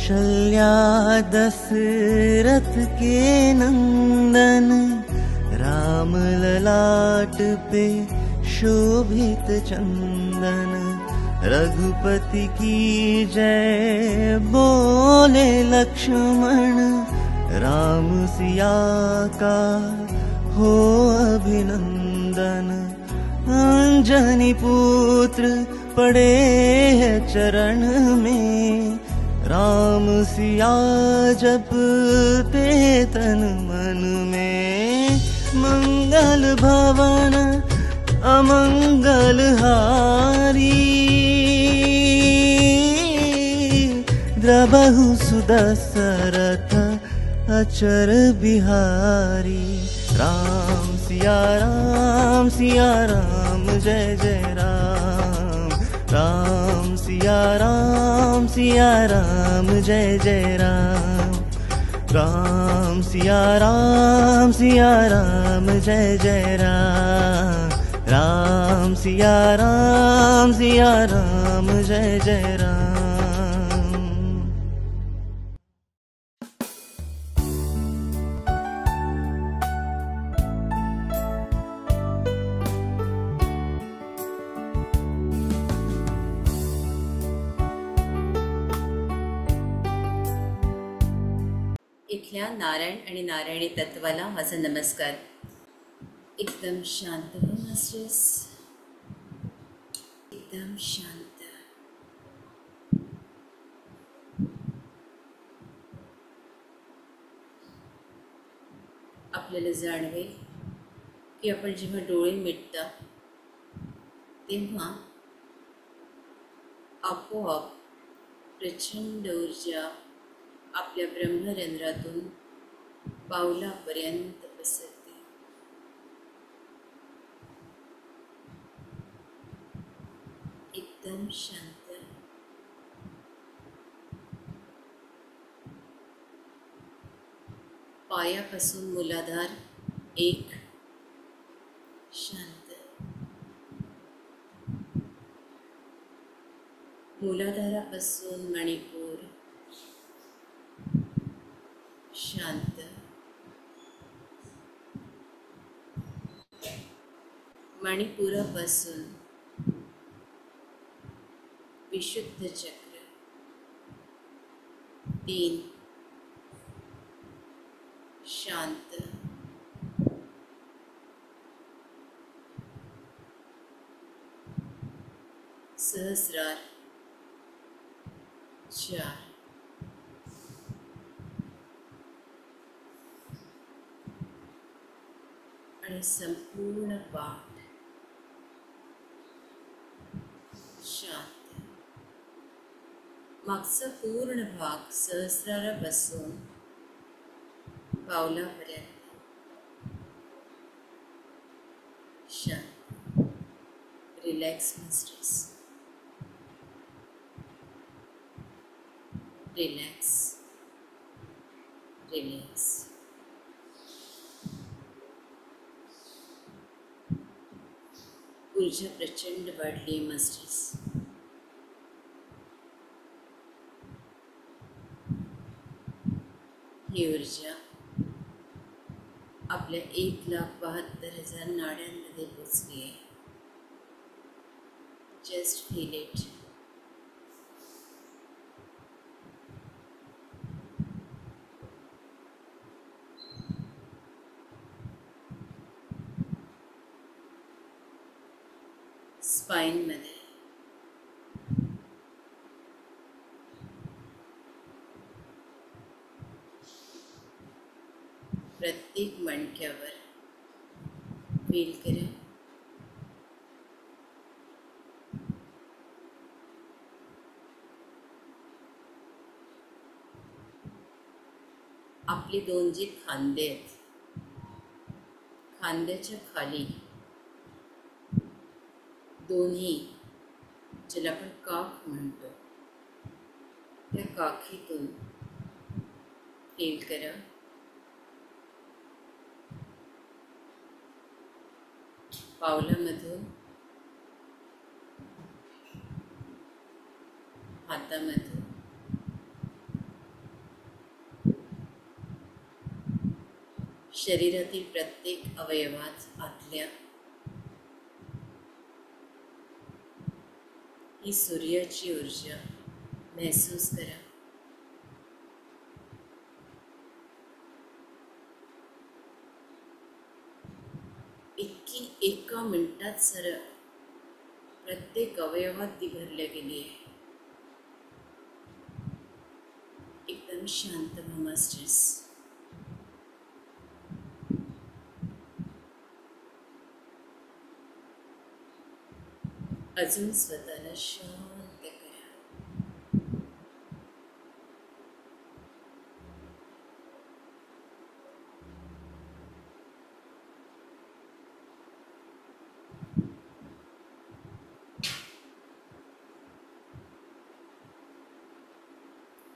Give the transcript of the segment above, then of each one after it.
कौशल्या दशरथ के नंदन, राम ललाट पे शोभित चंदन। रघुपति की जय बोले लक्ष्मण, राम सिया का हो अभिनंदन। अंजनी पुत्र पड़े है चरण में, राम सिया जपते तन मन में। मंगल भवन अमंगल हारी, द्रबहु सुदशरथ अचर बिहारी। राम सिया राम जय जय राम। राम सिया राम जय जय राम। राम सिया राम जय जय राम। राम सिया राम जय जय राम। इथल्या नारायण आणि नारायणी तत्वाला माझा नमस्कार। एकदम शांत हो मास्टर्स, एकदम शांत। आपल्याला जाणवेल की आपण जेव्हा डोळे मिटता तेव्हा आपोआप प्रचंड ऊर्जा आपल्या ब्रह्मरंध्रातून पावलापर्यंत पसरते। एकदम शांत। पायापासून मूलाधार एक, शांत। मूलाधारापासून मणिपूर, शांत। मणिपुरापासून विशुद्ध चक्र तीन, शांत। सहस्रार चार, आणि संपूर्ण पाठ शांत। मागचा पूर्ण भाग सहस्रारापासून पावलापर्यंत शांत। Relax masters, relax relax. ऊर्जा प्रचंड वाढली आहे मास्टर्स। ही ऊर्जा आपल्या 1,72,000 नाड्यांमध्ये पोचली आहे। Just feel it. स्पाइनमध्ये प्रत्येक मणक्यावर फील करा। आपले दोन जे खांदे आहेत, खांद्याच्या खाली दोन्ही, ज्याला आपण काख म्हणतो, त्या काखीतून फील करा। पावलामधून हातामधून शरीरातील प्रत्येक अवयवात आतल्या ही सूर्याची ऊर्जा महसूस करा. इतकी एका मिनिटात सरळ प्रत्येक अवयवात ती भरल्या गेली आहे. एकदम शांत व्हा मास्टर्स. अजून स्वतःला शांत करा.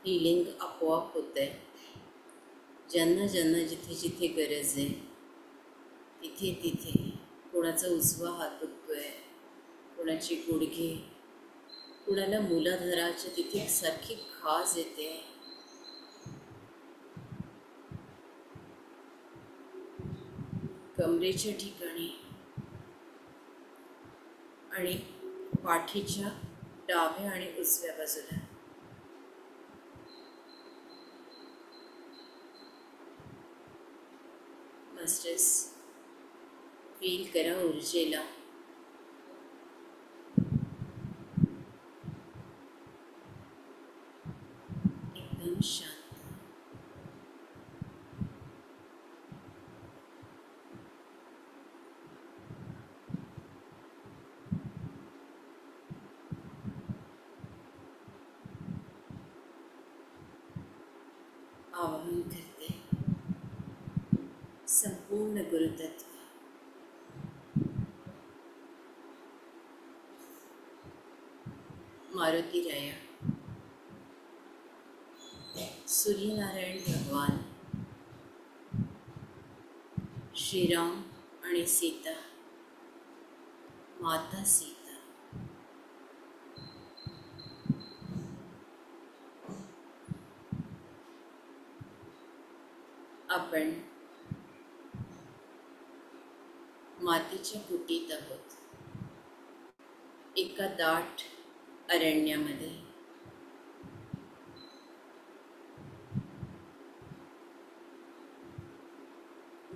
हिलिंग आपोआप होत आहे. ज्यांना ज्यांना जिथे जिथे गरज आहे तिथे तिथे. कोणाचा उजवा हात दुखतोय, कोणाची गुडघे, कोणाला मूलाधाराच्या तिथे सारखी खाज येते. कमरेच्या ठिकाणी आणि पाठीच्या डाव्या आणि उजव्या बाजूला. मास्टर्स, फील करा ऊर्जेला. एकदम शांत. आवाहन करते संपूर्ण गुरुतत्व. मारुती राया, सूर्यनारायण भगवान, श्रीराम आणि सीता, माता सीता, आपण मातीच्या कुटीत आहोत. एका दाट अरण्यामध्ये.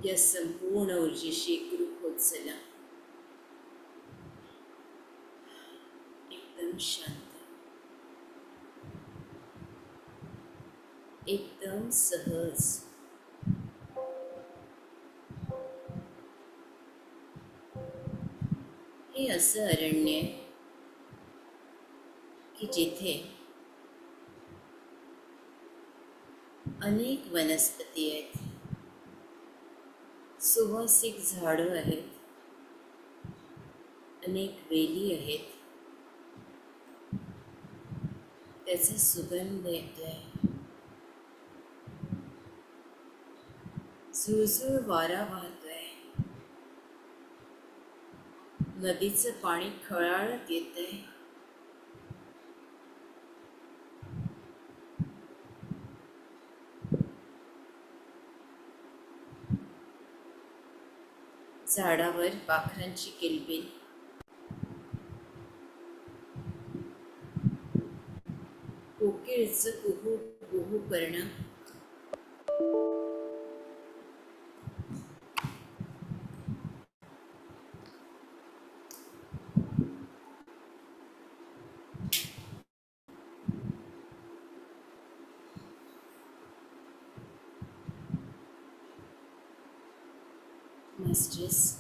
या संपूर्ण ऊर्जेशी एकरूप होत चला. एकदम शांत, एकदम सहज. हे असं अरण्य आहे की जिथे अनेक वनस्पती आहेत, सुवासिक झाडं आहेत, अनेक वेली आहेत. त्याचा सुगंध येतोय. झुळझुळ वारा वाहतोय. नदीचं पाणी खळाळत येतंय. झाडावर पाखरांची किलबिल. कोकिळेचं कुहू कुहू करणं. मास्टर्स,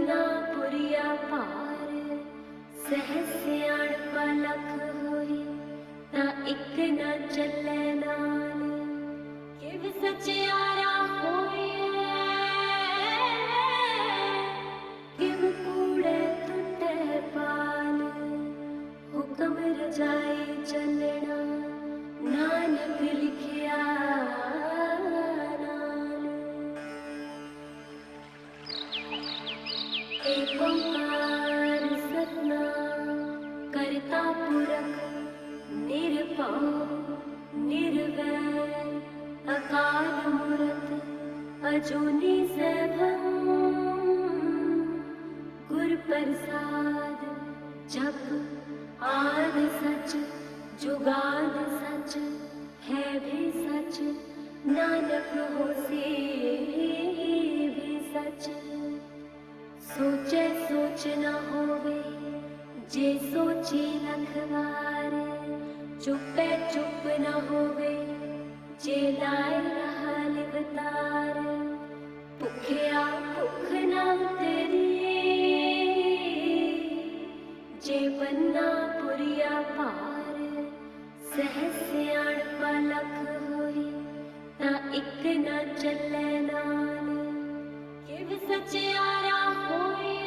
बन्ना पुरिया पार सहस सियाण पलख होई ता इक न चले नाल किव सचियारा होई किव कूड़े टुटे पाल हुक्म रजाए चलना नानक लिखिया नाल एक ओंकार सतनाम करता पुरख निरभव निर्वैर अकाल मूरत अजूनी सैभव गुर प्रसाद जप आद सच जुगाद सच है भी सच नानक होसी भी सच सोचे सोच न होवे जे सोची लखवार चुपे चुप न होवे जे लाए रहा लिवतार भुखिया भुख न उतरी जे बन्ना पुरिया पार सहस सियाण पलख होई ता इक न चले नाल किव सचियारा होई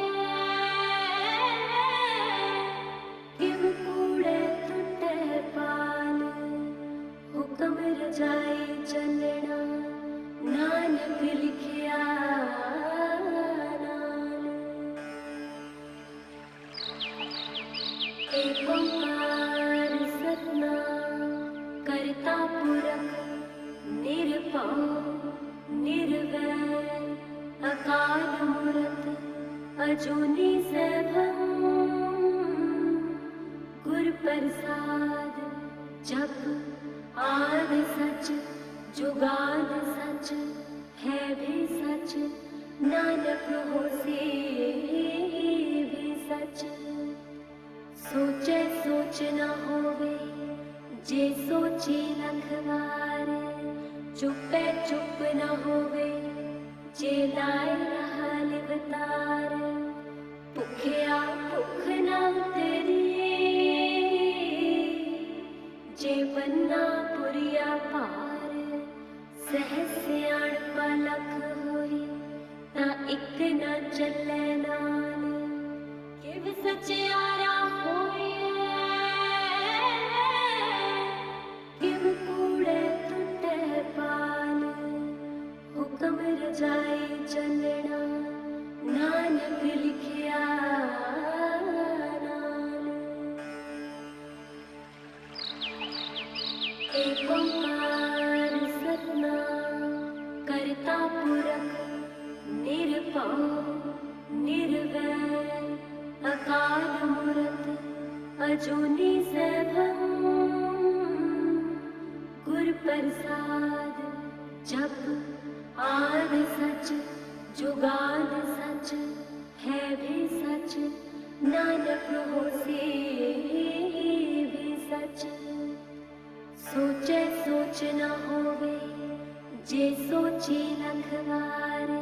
किव कूड़े टुटे पाल हुक्म रजाए चलना नानक लिखिया नाल एक ओंकार सतनाम करता पुरख निरभव निर्वैर अकाल मूरत अजूनी सैभव गुर प्रसाद जप आद सच जुगाद सच है भी सच नानक होसी भी सच सोचे सोच न होवे जे सोची लखवार चुपे चुप न होवे जे लाए रहा लिवतार भुखिया भुख न उतरी जे बन्ना पुरिया पार सहस सियाण पलख होई ता इक न चले नाल किव सचियारा होई किव कूड़े टुटे पाल हुक्म रजाए चलना नानक लिखिया नाल एक ओंकार सतनाम करता पुरख निरभव निर्वैर अकाल मूरत अजूनी सैभव गुर प्रसाद जप आद सच जुगाद सच है भी सच नानक होसी भी सच सोचे सोच न होवे जे सोची लखवार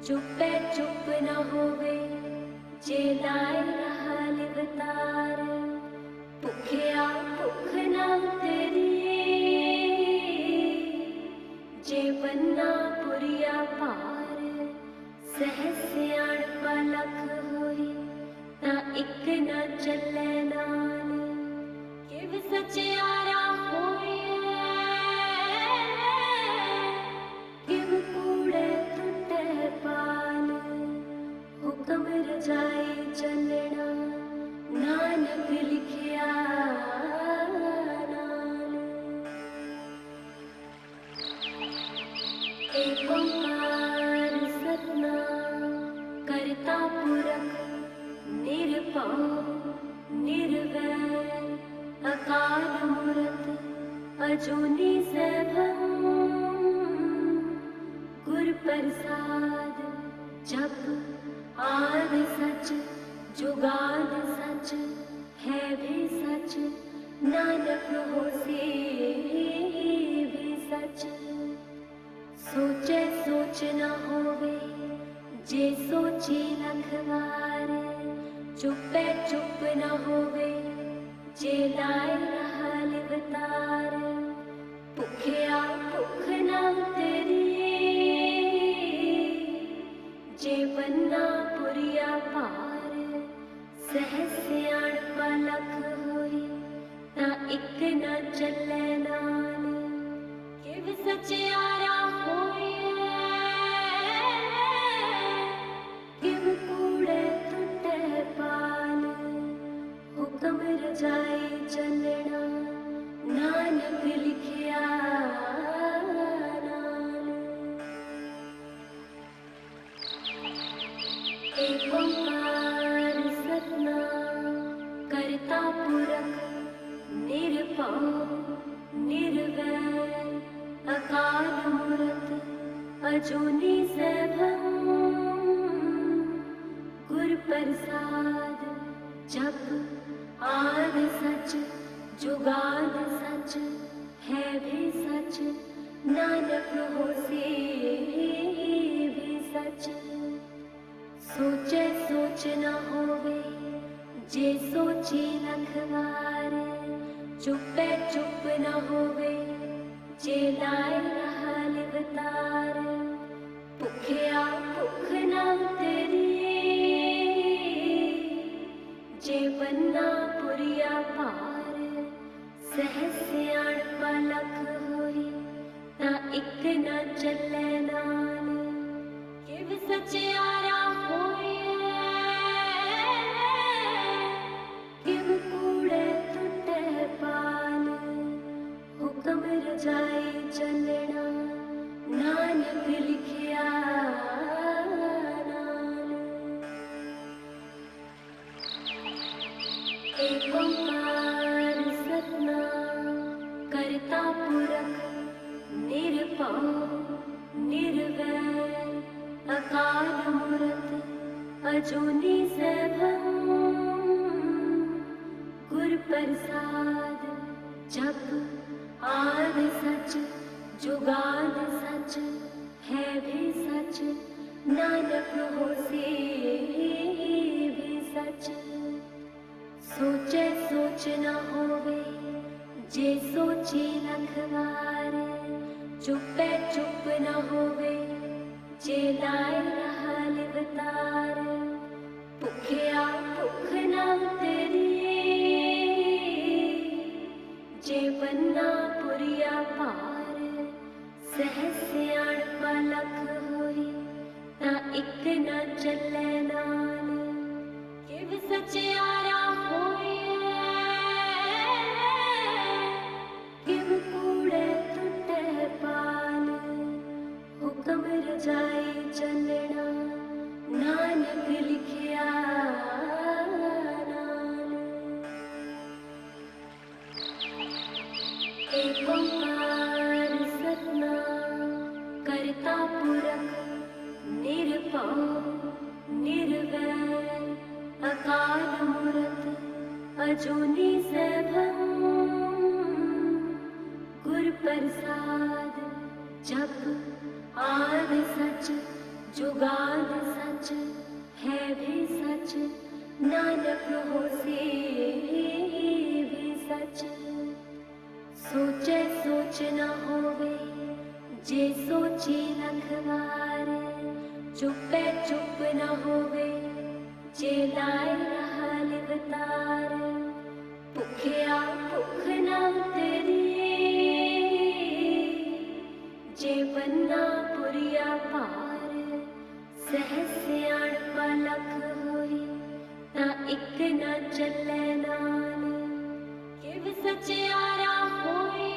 चुपे चुप न होवे जे लाए रहा लिवतार भुखिया भुख न उतरी जे बन्ना पुरिया पार सहस सियाण पलख होई ता इक न चले नाल किव सचियारा होई किव कूड़े टुटे पाल हुक्म रजाए चलना नानक लिखिया नाल एक ओंकार सतनाम करता पुरख निरभव निर्वैर अकाल मूरत अजूनी सैभव गुर प्रसाद जप आद सच जुगाद सच है भी सच नानक होसी भी सच सोचे सोच न होवे जे सोचे लखवार, चुपे चुप न होवे, जे लाए रहा लिवतार, भुखिया भुख न उतरी, जे बन्ना पुरिया पार, सहज सियाण पलख होई, ता इक न चले नाल, किव सचियारा होई, किव कूड़े टुटे पाल, हुक्म रजाई चलना, नानक लिखिया नाल। एक ओंकार सतनाम करता पुरख, निरभव निर्वैर अकाल मूरत, अजूनी सैभव, गुर प्रसाद जप आद सच, जुगाद सच, है भी सच, नानक होसी भी सच। सोचे सोच न होवे, जे सोचे लखवार, चुपे चुप न होवे, जे लाए रहा लिवतार, भुखिया भुख न उतरी, जे बन्ना पुरिया पार, सहज सियाण पलख होई, ता इक न चले नाल, किव सचियारा होई, किव कूड़े टुटे पाल, हुक्म रजाई चलना, नानक लिखिया नाल। एक ओंकार सतनाम करता पुरख, निरभव निर्वैर अकाल मूरत, अजूनी सैभव, गुर प्रसाद जप आद सच, जुगाद सच, है भी सच, नानक होसी भी सच। सोचे सोच न होवे, जे सोचे लखवार, चुपे चुप न होवे, जे लाए रहा लिवतार, भुखिया भुख न उतरी, जे बन्ना पुरिया पार, सहज सियाण पलख होई, ता इक न चले नाल, किव सचियारा होई, किव कूड़े टुटे पाल, हुक्म रजाई चलना, नानक लिखिया नाल। एक ओंकार सतनाम करता पुरख, निरभव निर्वैर अकाल मूरत, अजूनी सैभव, गुर प्रसाद जप आद सच, जुगाद सच, है भी सच, नानक होसी भी सच। सोचे सोच न होवे, जे सोचे लखवार, चुपे चुप न होवे, जे लाए रहा लिवतार, भुखिया भुख न उतरी, जे बन्ना पुरिया पार, सहज सियाण पलख होई, ता इक न चले नाल, किव सचियारा होई,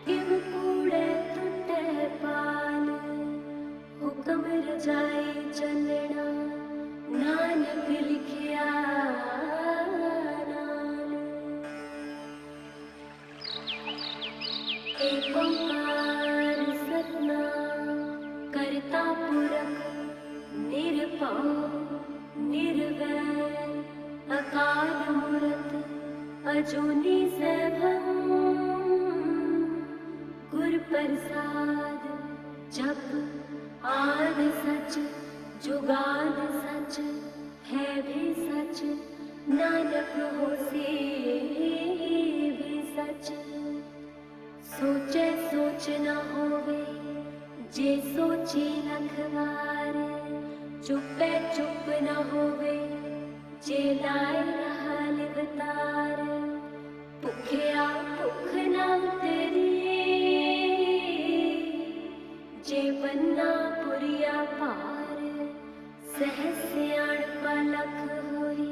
किव कूड़े टुटे पाल, हुक्म रजाई चलना, नानक लिखिया नाल। एक ओंकार सतनाम करता पुरख, निरभव निर्वैर अकाल मूरत, अजूनी सैभव, गुर प्रसाद जप सच जुगाद सच है भी सच नानक होसे भी सच। सोचे सोच न होवे जे सोची लखवार चुपे चुप न होवे जे लाए रहा लिवतार। भुखिया भुख न उतरी जे बन्ना पुरिया पार। सहज सियाण पलख होई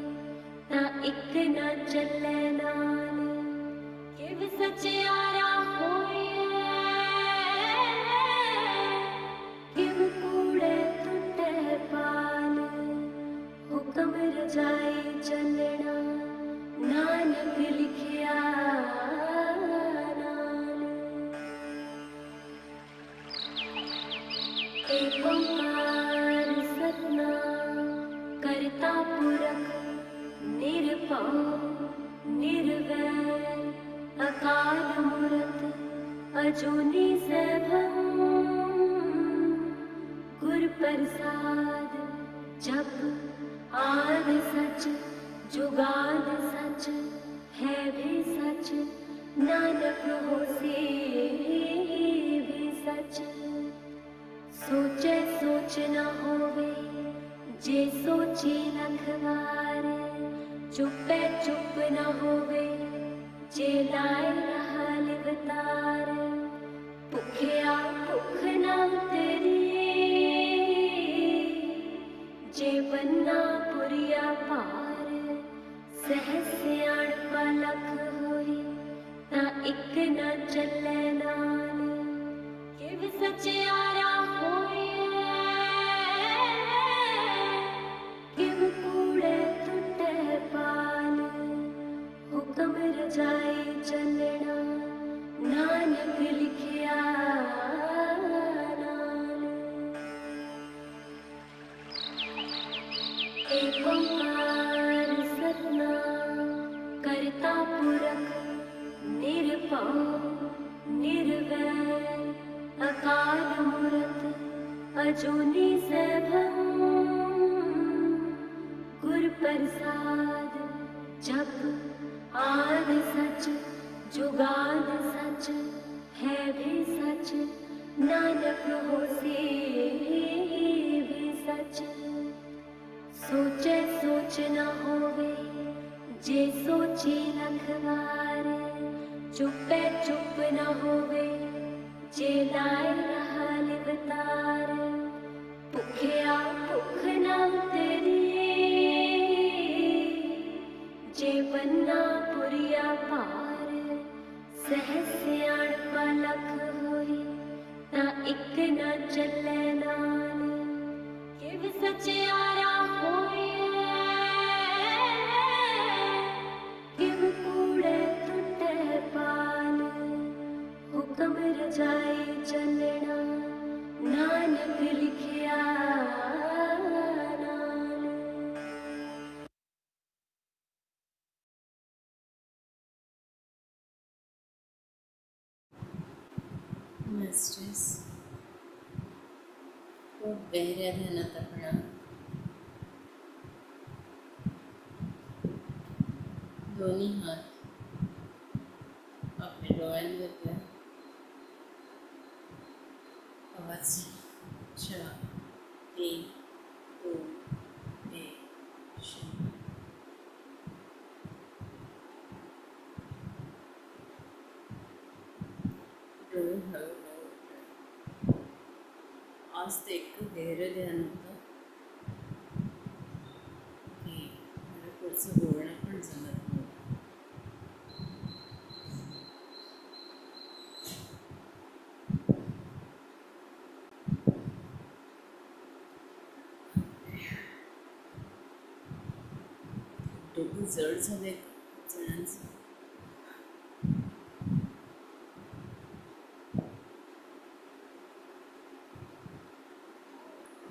ता इक न चले नाल। किव सचियारा होइए किव कूड़े टुटे पाल। हुक्म रजाई चलना नानक लिखिया नाल। एक ओंकार सतनाम करता पुरख निरभव निर्वैर अकाल मूरत अजूनी सैभव। गुर प्रसाद जप आद सच जुगाद सच है भी सच नानक होसे भी सच। सोचे सोच न होवे जे सोची लखवार। चुपे चुप न होवे जे लाए रहा लिवतार। भुखिया भुख न उतरी जे बन्ना पुरिया पार। सहज सियाण पलख होई ता इक न चले नाल। किव सचियारा होइए किव कूड़े टुटे पाल। हुक्म रजाई चलना नानक लिखिया नाल। एक ओंकार सतनाम करता पुरख निरभव निर्वैर अकाल मूरत अजूनी सैभव। गुर प्रसाद जप आद सच जुगाद सच है भी सच नानक होसे भी सच। सोचे सोच न होवे जे सोची लखवार। चुपे चुप न होवे जे लाए रहा लिवतार। भुखिया भुख न उतरी जे बन्ना पुरिया पार। सहज सियाण पलख होई ता इक न चले नाल। किव सचियारा होइए किव कूड़े टुटे पाल। हुक्म रजाई चलना नानक लिखिया नाल। मास्टर्स खूप गहऱ्या ध्यानात आपण दोन्ही हात आपल्या डोळ्यांवर घ्या. आवाज 4 3 2 1 0. डोळे हळूहळू उघडा. आज ते इतकं गहरं ध्यान होतं की मला पुढचं बोलणं पण जमत नव्हतं. डोकं जड झालंय जणांचं.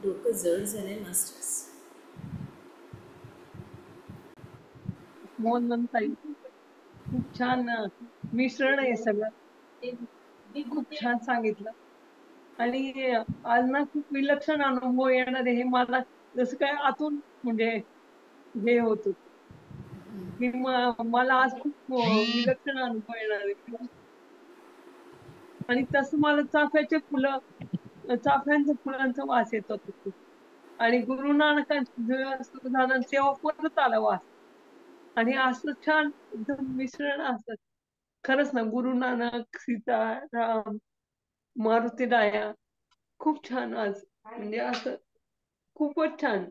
डोकं जड झालंय मास्टर्स. मोहन ताई खूप छान मिश्रण आहे सगळं. खूप छान सांगितलं. आणि आज ना खूप विलक्षण अनुभव येणार आहे हे मला जसं काय आतून म्हणजे हे होत होतं की मला आज खूप विलक्षण अनुभव येणार आहे. आणि तसं मला चाफ्यांच्या फुलांचा वास येत होता खूप. आणि गुरु नानकांच्या तेव्हा परत आला वास. आणि असं छान एकदम मिश्रण असत. खरंच ना, गुरु नानक, सीता राम, मारुती राया खूप छान आज म्हणजे असं खूपच छान.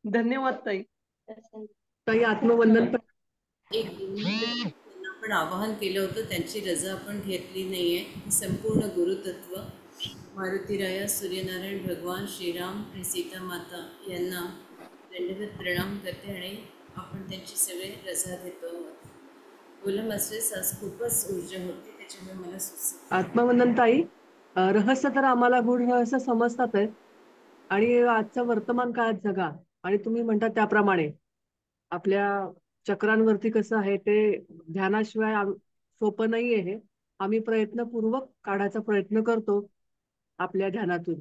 धन्यवाद ताई. ताई आत्मवंदन पण. एक दोन्ही त्यांना आपण आवाहन केलं होतं, त्यांची रजा आपण घेतली नाही आहे. संपूर्ण गुरुतत्व मारुतीराया, सूर्यनारायण भगवान, श्रीराम आणि सीता माता यांना दंडवत प्रणाम करते आणि आपण त्यांची सगळे रजा घेतो आहोत. बोलम असलेच आज खूपच ऊर्जा होती, त्याच्यामुळे मला सुचत. आत्मवंदन ताई, रहस्य तर आम्हाला गूढ रहस्य समजतात आहे. आणि आजचं वर्तमान काळात जगा आणि तुम्ही म्हणता त्याप्रमाणे आपल्या चक्रांवरती कसं आहे ते ध्यानाशिवाय सोपं नाही आहे. आम्ही प्रयत्नपूर्वक काढायचा प्रयत्न करतो आपल्या ध्यानातून.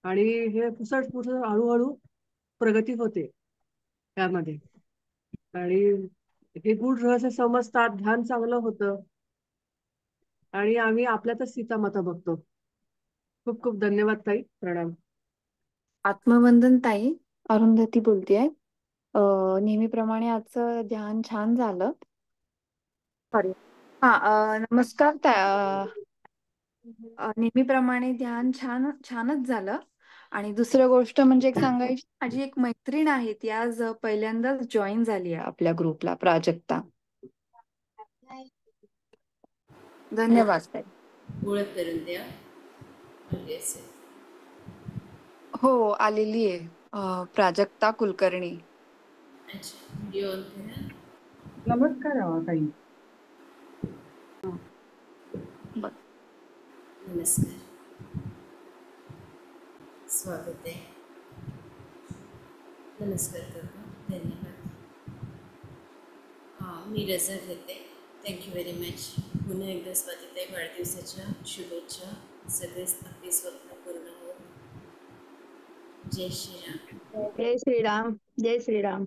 आणि हे पुसट हळूहळू प्रगती होते त्यामध्ये. आणि हे गूढ रहस्य समजतात, ध्यान चांगलं होतं आणि आम्ही आपल्यातच सीतामाता बघतो. खूप खूप धन्यवाद ताई. प्रणाम. आत्मवंदन ताई, अरुंधती बोलतेय. नेहमीप्रमाणे आजचं ध्यान छान झालं. सॉरी. हा, नमस्कार नेहमीप्रमाणे ध्यान छानच झालं. आणि दुसरं गोष्ट म्हणजे एक सांगायची, माझी एक मैत्रीण आहे, ती आज पहिल्यांदाच जॉईन झाली आहे आपल्या ग्रुपला, प्राजक्ता. धन्यवाद ताई. ओळख करून द्या. असेल. हो, आलेली आहे प्राजक्ता कुलकर्णी. अच्छा, व्हिडिओ ऑन करा. नमस्कार ताई. नमस्कार, स्वागत आहे. नमस्कार काका, धन्यवाद. मी रजा घेते. Thank you very much. पुन्हा एकदा स्वातीताई, वाढदिवसाच्या शुभेच्छा. सगळेच आपले स्वप्न पूर्ण होत. जय श्रीराम. जय श्रीराम. जय श्रीराम.